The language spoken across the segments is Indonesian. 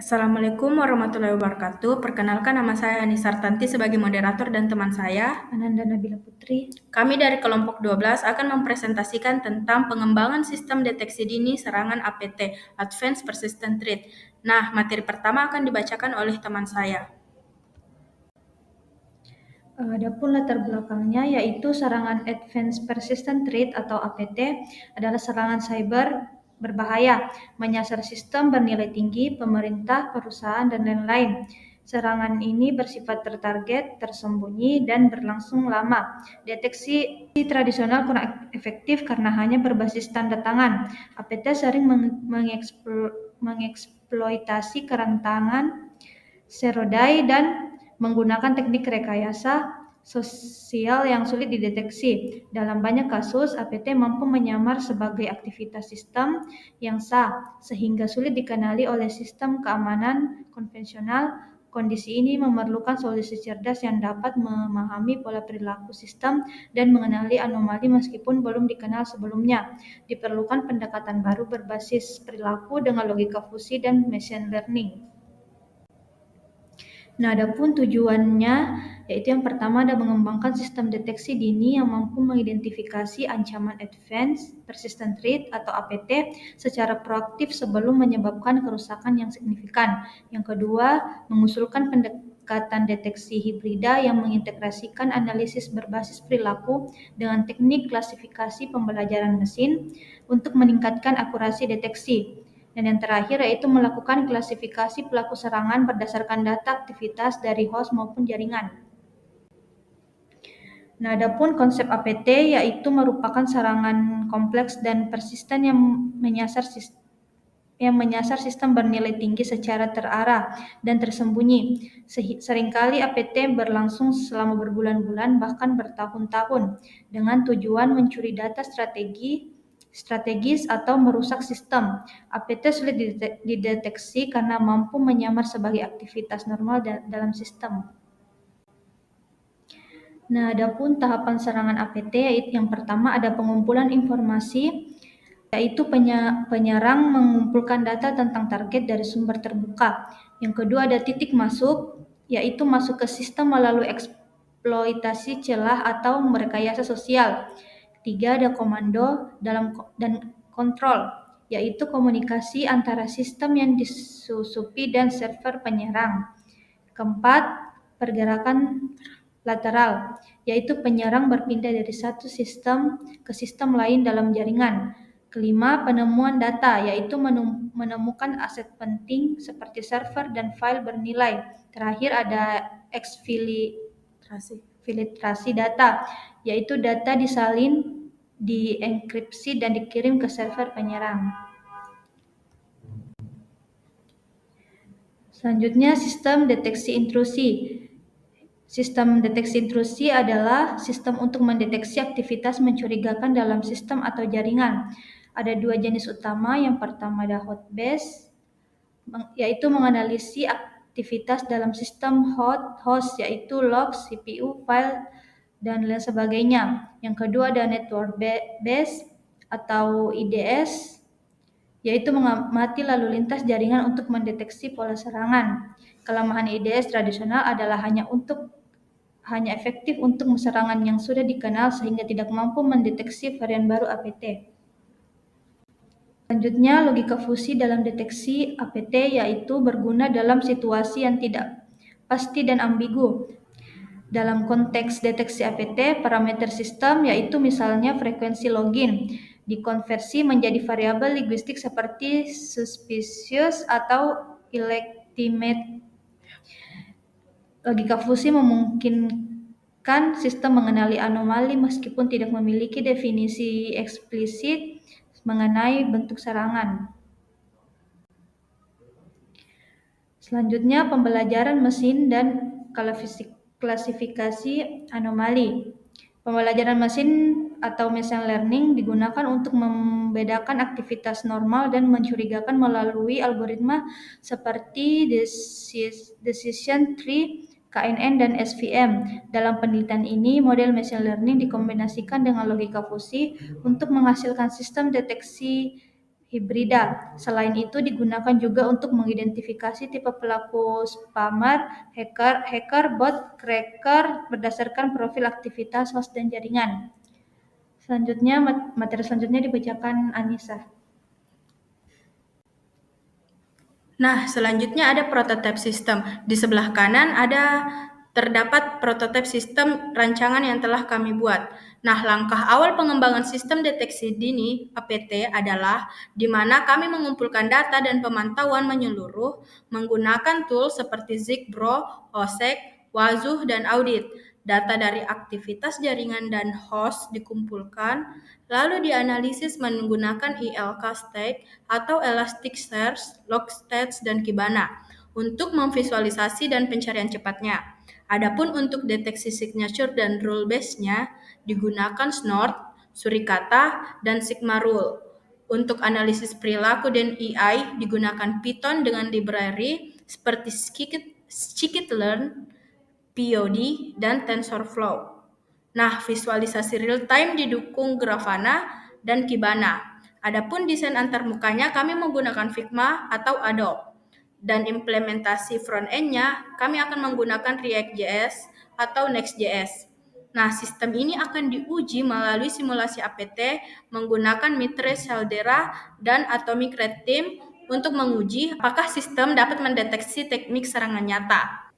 Assalamualaikum warahmatullahi wabarakatuh. Perkenalkan, nama saya Anissa Artanti sebagai moderator dan teman saya, Ananda Nabila Putri. kami dari kelompok 12 akan mempresentasikan tentang pengembangan sistem deteksi dini serangan APT, Advanced Persistent Threat. Nah, materi pertama akan dibacakan oleh teman saya. Adapun latar belakangnya yaitu serangan Advanced Persistent Threat atau APT adalah serangan cyber berbahaya, menyasar sistem bernilai tinggi, pemerintah, perusahaan, dan lain-lain. Serangan ini bersifat tertarget, tersembunyi, dan berlangsung lama. Deteksi tradisional kurang efektif karena hanya berbasis tanda tangan. APT sering mengeksploitasi kerentangan serodai dan menggunakan teknik rekayasa sosial yang sulit dideteksi. Dalam banyak kasus, APT mampu menyamar sebagai aktivitas sistem yang sah, sehingga sulit dikenali oleh sistem keamanan konvensional. Kondisi ini memerlukan solusi cerdas yang dapat memahami pola perilaku sistem dan mengenali anomali meskipun belum dikenal sebelumnya. Diperlukan pendekatan baru berbasis perilaku dengan logika fusi dan machine learning. Nah, adapun tujuannya yaitu yang pertama ada mengembangkan sistem deteksi dini yang mampu mengidentifikasi ancaman Advanced Persistent Threat atau APT secara proaktif sebelum menyebabkan kerusakan yang signifikan. Yang kedua, mengusulkan pendekatan deteksi hibrida yang mengintegrasikan analisis berbasis perilaku dengan teknik klasifikasi pembelajaran mesin untuk meningkatkan akurasi deteksi. Dan yang terakhir yaitu melakukan klasifikasi pelaku serangan berdasarkan data aktivitas dari host maupun jaringan. Nah, adapun konsep APT yaitu merupakan serangan kompleks dan persisten yang menyasar sistem bernilai tinggi secara terarah dan tersembunyi. Seringkali APT berlangsung selama berbulan-bulan bahkan bertahun-tahun dengan tujuan mencuri data strategis atau merusak sistem. APT sulit dideteksi karena mampu menyamar sebagai aktivitas normal dalam sistem. Nah, adapun tahapan serangan APT yaitu yang pertama ada pengumpulan informasi, yaitu penyerang mengumpulkan data tentang target dari sumber terbuka. Yang kedua ada titik masuk, yaitu masuk ke sistem melalui eksploitasi celah atau merekayasa sosial. Tiga ada komando dan kontrol, yaitu komunikasi antara sistem yang disusupi dan server penyerang. Keempat, pergerakan lateral, yaitu penyerang berpindah dari satu sistem ke sistem lain dalam jaringan. Kelima, penemuan data, yaitu menemukan aset penting seperti server dan file bernilai. Terakhir ada eksfiltrasi data, yaitu data disalin, dienkripsi, dan dikirim ke server penyerang. Selanjutnya, sistem deteksi intrusi. Sistem deteksi intrusi adalah sistem untuk mendeteksi aktivitas mencurigakan dalam sistem atau jaringan. Ada dua jenis utama. Yang pertama ada host-based, yaitu menganalisis aktivitas dalam sistem host, yaitu log, CPU, file, dan lain sebagainya. Yang kedua ada network-based atau IDS, yaitu mengamati lalu lintas jaringan untuk mendeteksi pola serangan. Kelemahan IDS tradisional adalah hanya efektif untuk serangan yang sudah dikenal sehingga tidak mampu mendeteksi varian baru APT. Selanjutnya, logika fusi dalam deteksi APT yaitu berguna dalam situasi yang tidak pasti dan ambigu. Dalam konteks deteksi APT, parameter sistem yaitu misalnya frekuensi login dikonversi menjadi variabel linguistik seperti suspicious atau illegitimate. Logika fusi memungkinkan sistem mengenali anomali meskipun tidak memiliki definisi eksplisit mengenai bentuk serangan. Selanjutnya, pembelajaran mesin dan klasifikasi anomali. Pembelajaran mesin atau machine learning digunakan untuk membedakan aktivitas normal dan mencurigakan melalui algoritma seperti decision tree, KNN, dan SVM. Dalam penelitian ini, model machine learning dikombinasikan dengan logika fusi untuk menghasilkan sistem deteksi hibrida. Selain itu digunakan juga untuk mengidentifikasi tipe pelaku spammer, hacker, bot, cracker berdasarkan profil aktivitas host dan jaringan. Selanjutnya, materi selanjutnya dibacakan Anissa. Nah, selanjutnya ada prototype system. Di sebelah kanan terdapat prototipe sistem rancangan yang telah kami buat. Nah, langkah awal pengembangan sistem deteksi dini APT adalah di mana kami mengumpulkan data dan pemantauan menyeluruh menggunakan tool seperti ZigBro, OSEC, Wazuh, dan Audit. Data dari aktivitas jaringan dan host dikumpulkan, lalu dianalisis menggunakan ELK Stack atau Elasticsearch, Logstats, dan Kibana untuk memvisualisasi dan pencarian cepatnya. Adapun untuk deteksi signature dan rule base-nya digunakan Snort, Surikata, dan Sigma Rule. Untuk analisis perilaku dan AI digunakan Python dengan library seperti Scikit-learn, POD, dan TensorFlow. Nah, visualisasi real-time didukung Grafana dan Kibana. Adapun desain antarmukanya kami menggunakan Figma atau Adobe. Dan implementasi front-end-nya kami akan menggunakan React.js atau Next.js. Nah, sistem ini akan diuji melalui simulasi APT menggunakan Mitre Caldera dan Atomic Red Team untuk menguji apakah sistem dapat mendeteksi teknik serangan nyata.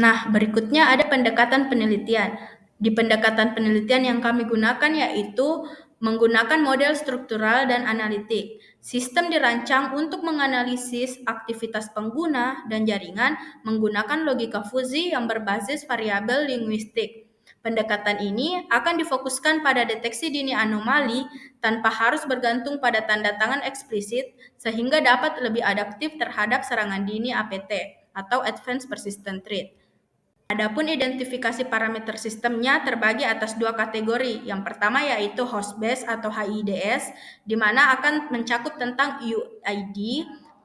Nah, berikutnya ada pendekatan penelitian. Di pendekatan penelitian yang kami gunakan yaitu menggunakan model struktural dan analitik. Sistem dirancang untuk menganalisis aktivitas pengguna dan jaringan menggunakan logika fuzzy yang berbasis variabel linguistik. Pendekatan ini akan difokuskan pada deteksi dini anomali tanpa harus bergantung pada tanda tangan eksplisit sehingga dapat lebih adaptif terhadap serangan dini APT atau Advanced Persistent Threat. Adapun identifikasi parameter sistemnya terbagi atas dua kategori. Yang pertama yaitu host base atau HIDS, di mana akan mencakup tentang UID,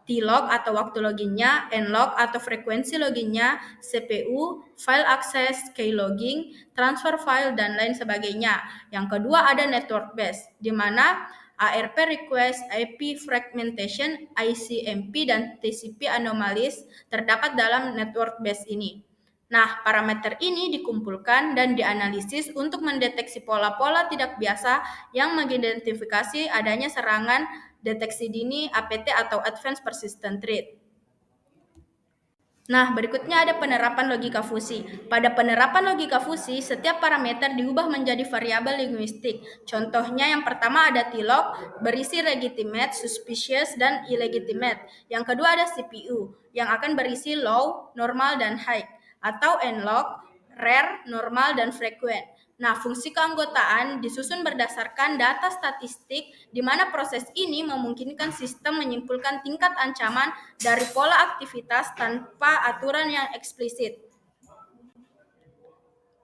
T-log atau waktu loginnya, N-log atau frekuensi loginnya, CPU, file access, key-logging, transfer file, dan lain sebagainya. Yang kedua ada network base, di mana ARP request, IP fragmentation, ICMP, dan TCP anomalies terdapat dalam network base ini. Nah, parameter ini dikumpulkan dan dianalisis untuk mendeteksi pola-pola tidak biasa yang mengidentifikasi adanya serangan deteksi dini APT atau Advanced Persistent Threat. Nah, berikutnya ada penerapan logika fusi. Pada penerapan logika fusi, setiap parameter diubah menjadi variabel linguistik. Contohnya yang pertama ada T-log, berisi legitimate, suspicious, dan illegitimate. Yang kedua ada CPU, yang akan berisi low, normal, dan high. Atau N-log, rare, normal, dan frequent. Nah, fungsi keanggotaan disusun berdasarkan data statistik di mana proses ini memungkinkan sistem menyimpulkan tingkat ancaman dari pola aktivitas tanpa aturan yang eksplisit.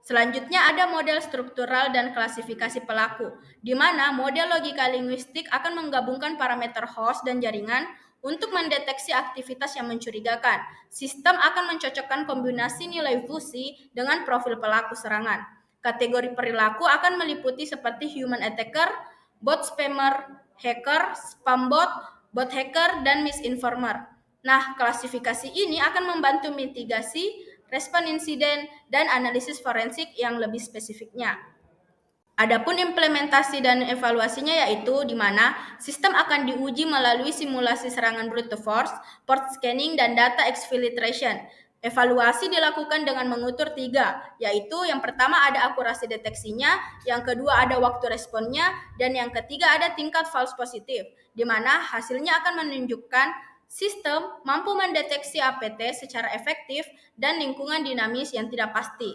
Selanjutnya ada model struktural dan klasifikasi pelaku, di mana model logika linguistik akan menggabungkan parameter host dan jaringan untuk mendeteksi aktivitas yang mencurigakan. Sistem akan mencocokkan kombinasi nilai fusi dengan profil pelaku serangan. Kategori perilaku akan meliputi seperti human attacker, bot spammer, hacker, spam bot, bot hacker, dan misinformer. Nah, klasifikasi ini akan membantu mitigasi, respon insiden, dan analisis forensik yang lebih spesifiknya. Adapun implementasi dan evaluasinya yaitu di mana sistem akan diuji melalui simulasi serangan brute force, port scanning, dan data exfiltration. Evaluasi dilakukan dengan mengukur 3, yaitu yang pertama ada akurasi deteksinya, yang kedua ada waktu responnya, dan yang ketiga ada tingkat false positif, di mana hasilnya akan menunjukkan sistem mampu mendeteksi APT secara efektif dan lingkungan dinamis yang tidak pasti.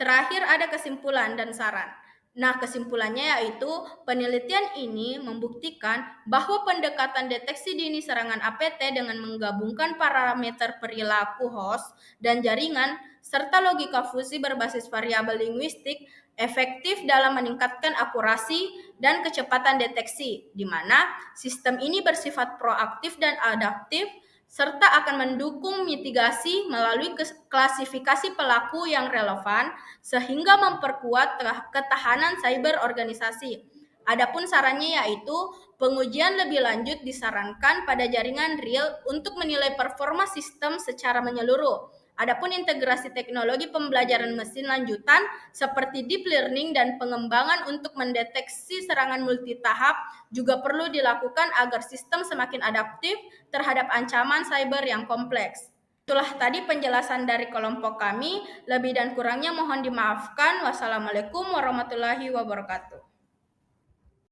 Terakhir ada kesimpulan dan saran. Nah, kesimpulannya yaitu penelitian ini membuktikan bahwa pendekatan deteksi dini serangan APT dengan menggabungkan parameter perilaku host dan jaringan serta logika fusi berbasis variabel linguistik efektif dalam meningkatkan akurasi dan kecepatan deteksi, di mana sistem ini bersifat proaktif dan adaptif serta akan mendukung mitigasi melalui klasifikasi pelaku yang relevan sehingga memperkuat ketahanan cyber organisasi. Adapun sarannya yaitu Pengujian lebih lanjut disarankan pada jaringan real untuk menilai performa sistem secara menyeluruh. Adapun integrasi teknologi pembelajaran mesin lanjutan seperti deep learning dan pengembangan untuk mendeteksi serangan multitahap juga perlu dilakukan agar sistem semakin adaptif terhadap ancaman cyber yang kompleks. Itulah tadi penjelasan dari kelompok kami. Lebih dan kurangnya mohon dimaafkan. Wassalamualaikum warahmatullahi wabarakatuh.